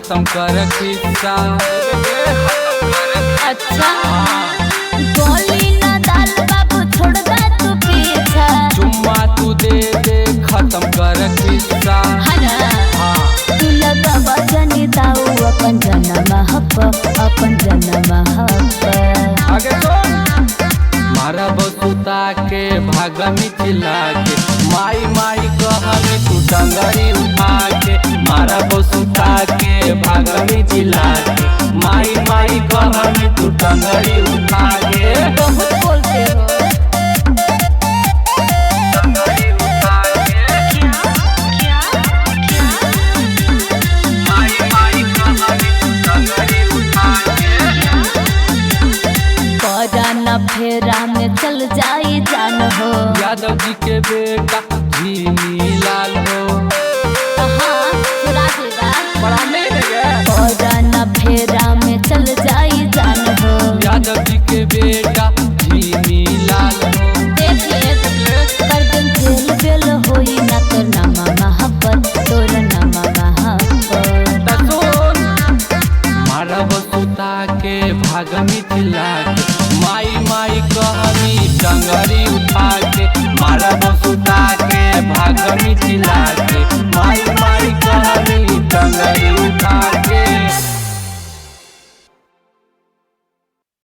खत्म कर किस्सा। अच्छा गोली ना दाल बाबू छोड़ दे तू पीछा। चुम्मा तू दे दे खत्म कर किस्सा। तू लगा वजनी दाऊ अपन जन्म हप अपन जन्म हप। आगे सुन मारा बसुता के भाग मिथिला के माई माई कहमी तू डंगरी उठा के। मारा बसुता के भाग मिथिला के माई माई कहमी तू डंगरी उठा के। बहुत बोलते हो डंगरी उठा के माई माई कहमी तू डंगरी उठा के। पराना फेरा में चल जाई जान हो। यादव जी के बेटा झीमी लाल हो। पराना फेरा में चल जाई जान हो। यादव जी के बेटा झीमी लाल हो। देखिए कर दिन जेल बेल होई ना तो नामा मोहब्बत तोर नामा मोहब्बत। मारा बसुता के भाग मिथिला के माई माई कहमी डंगरी उठा के। मारा बसुता के भाग मिथिला के माई माई कहमी डंगरी